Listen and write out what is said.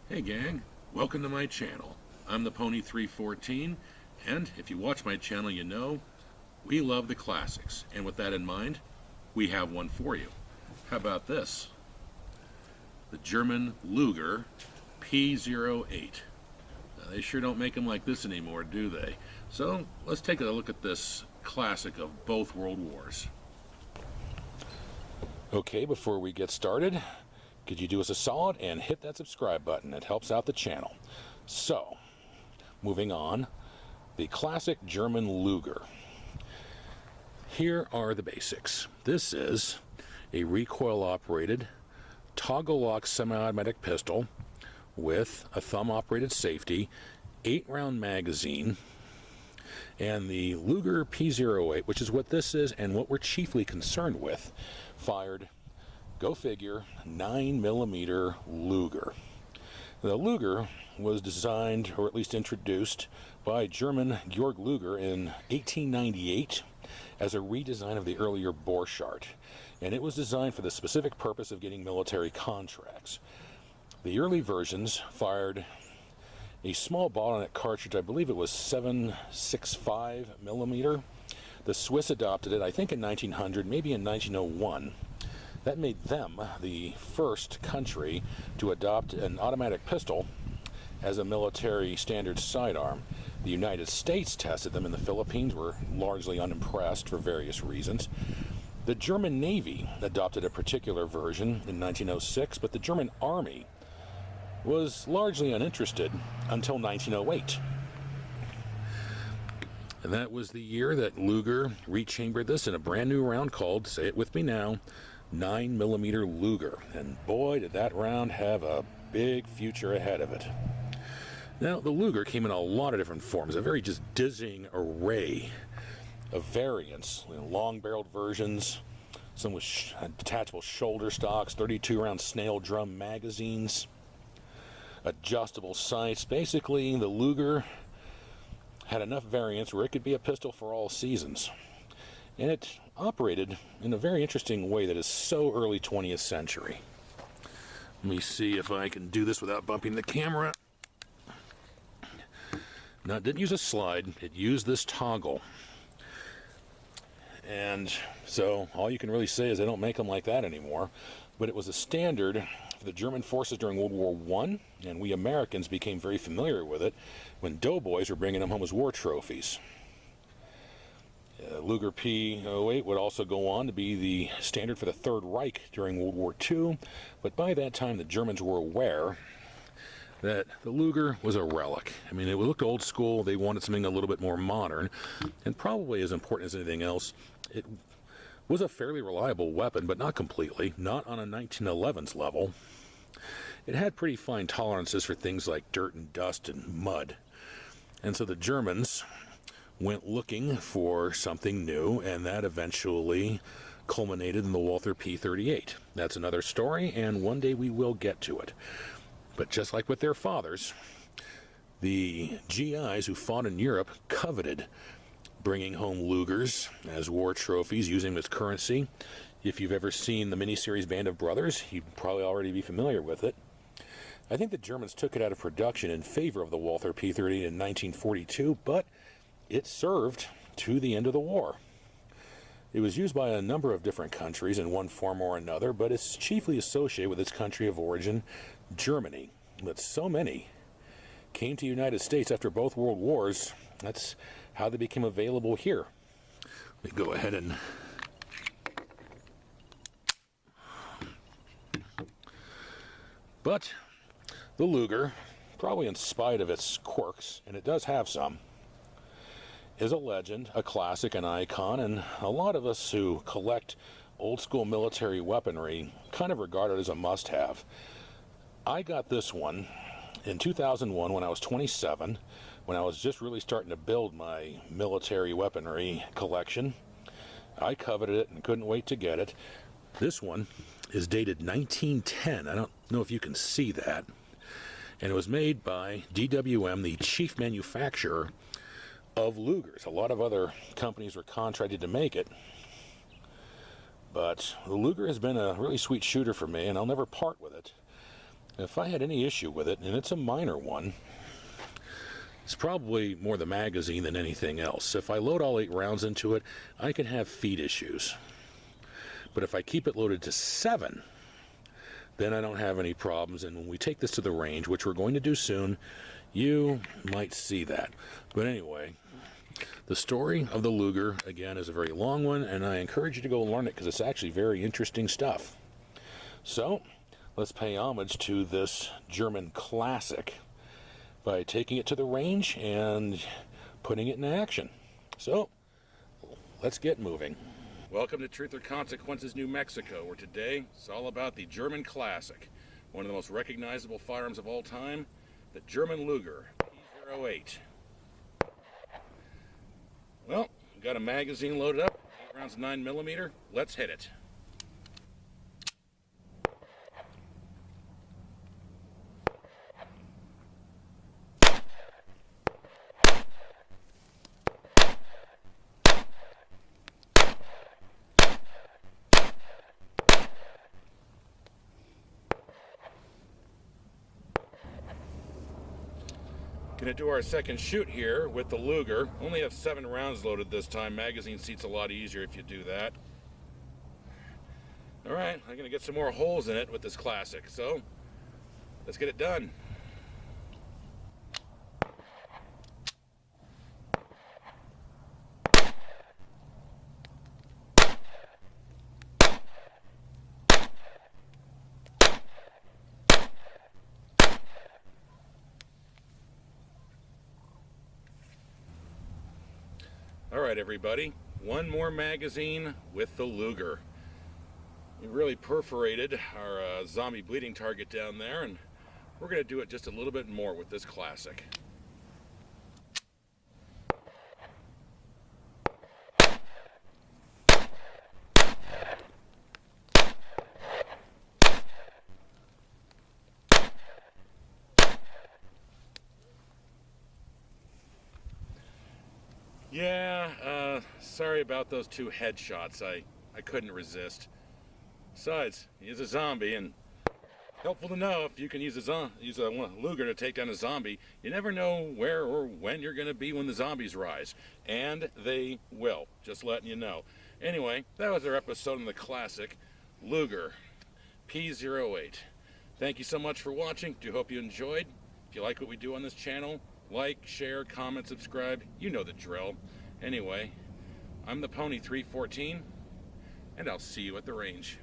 Hey gang, welcome to my channel. I'm the Pony 314, and if you watch my channel you know we love the classics, and with that in mind, we have one for you. How about this? The German Luger P08. Now, they sure don't make them like this anymore, do they? So let's take a look at this classic of both world wars. Okay, before we get started, could you do us a solid and hit that subscribe button? It helps out the channel. So, moving on, the classic German Luger. Here are the basics. This is a recoil-operated, toggle-lock semi-automatic pistol with a thumb-operated safety, 8-round magazine, and the Luger P08, which is what this is and what we're chiefly concerned with, fired, go figure, 9mm Luger. The Luger was designed, or at least introduced, by German Georg Luger in 1898 as a redesign of the earlier Borchardt, and it was designed for the specific purpose of getting military contracts. The early versions fired a small bottleneck cartridge, I believe it was 7.65mm. The Swiss adopted it, I think in 1900, maybe in 1901. That made them the first country to adopt an automatic pistol as a military standard sidearm. The United States tested them in the Philippines, were largely unimpressed for various reasons. The German Navy adopted a particular version in 1906, but the German Army was largely uninterested until 1908. And that was the year that Luger rechambered this in a brand new round called, say it with me now, 9mm Luger. And boy, did that round have a big future ahead of it. Now, the Luger came in a lot of different forms, a very just dizzying array of variants, long-barreled versions, some with detachable shoulder stocks, 32-round snail drum magazines, adjustable sights. Basically, the Luger had enough variants where it could be a pistol for all seasons. And it operated in a very interesting way that is so early 20th century. Let me see if I can do this without bumping the camera. Now, it didn't use a slide, it used this toggle. And so all you can really say is they don't make them like that anymore. But it was a standard for the German forces during World War I, and we Americans became very familiar with it when doughboys were bringing them home as war trophies. Luger P08 would also go on to be the standard for the Third Reich during World War II, but by that time the Germans were aware that the Luger was a relic. I mean, it looked old school, they wanted something a little bit more modern, and probably as important as anything else, it was a fairly reliable weapon, but not completely, not on a 1911's level. It had pretty fine tolerances for things like dirt and dust and mud, and so the Germans went looking for something new, and that eventually culminated in the Walther P38. That's another story, and one day we will get to it. But just like with their fathers, the GIs who fought in Europe coveted bringing home Lugers as war trophies, using them as currency. If you've ever seen the miniseries Band of Brothers, you'd probably already be familiar with it. I think the Germans took it out of production in favor of the Walther P38 in 1942, but it served to the end of the war. It was used by a number of different countries in one form or another, but it's chiefly associated with its country of origin, Germany. But so many came to the United States after both world wars. That's how they became available here. Let me go ahead and but the Luger, probably in spite of its quirks, and it does have some, is a legend, a classic, an icon, and a lot of us who collect old school military weaponry kind of regard it as a must-have. I got this one in 2001 when I was 27, when I was just really starting to build my military weaponry collection. I coveted it and couldn't wait to get it. This one is dated 1910. I don't know if you can see that. And it was made by DWM, the chief manufacturer of Lugers. A lot of other companies were contracted to make it, but the Luger has been a really sweet shooter for me, and I'll never part with it. If I had any issue with it, and it's a minor one, it's probably more the magazine than anything else. If I load all 8 rounds into it, I can have feed issues. But if I keep it loaded to 7, then I don't have any problems. And when we take this to the range, which we're going to do soon, you might see that. But anyway, the story of the Luger, again, is a very long one, and I encourage you to go learn it because it's actually very interesting stuff. So, let's pay homage to this German classic by taking it to the range and putting it in action. So, let's get moving. Welcome to Truth or Consequences, New Mexico, where today it's all about the German classic, one of the most recognizable firearms of all time, the German Luger P08. Well, we've got a magazine loaded up, 8 rounds of 9mm. Let's hit it. Gonna do our second shoot here with the Luger. Only have 7 rounds loaded this time. Magazine seat's a lot easier if you do that. Alright, I'm gonna get some more holes in it with this classic, so let's get it done. Alright everybody, one more magazine with the Luger. We really perforated our zombie bleeding target down there, and we're going to do it just a little bit more with this classic. Yeah, sorry about those 2 headshots. I couldn't resist. Besides, he's a zombie, and helpful to know if you can use a Luger to take down a zombie. You never know where or when you're going to be when the zombies rise. And they will, just letting you know. Anyway, that was our episode on the classic Luger P08. Thank you so much for watching. Do hope you enjoyed. If you like what we do on this channel, like, share, comment, subscribe. You know the drill. Anyway, I'm the Pony 314, and I'll see you at the range.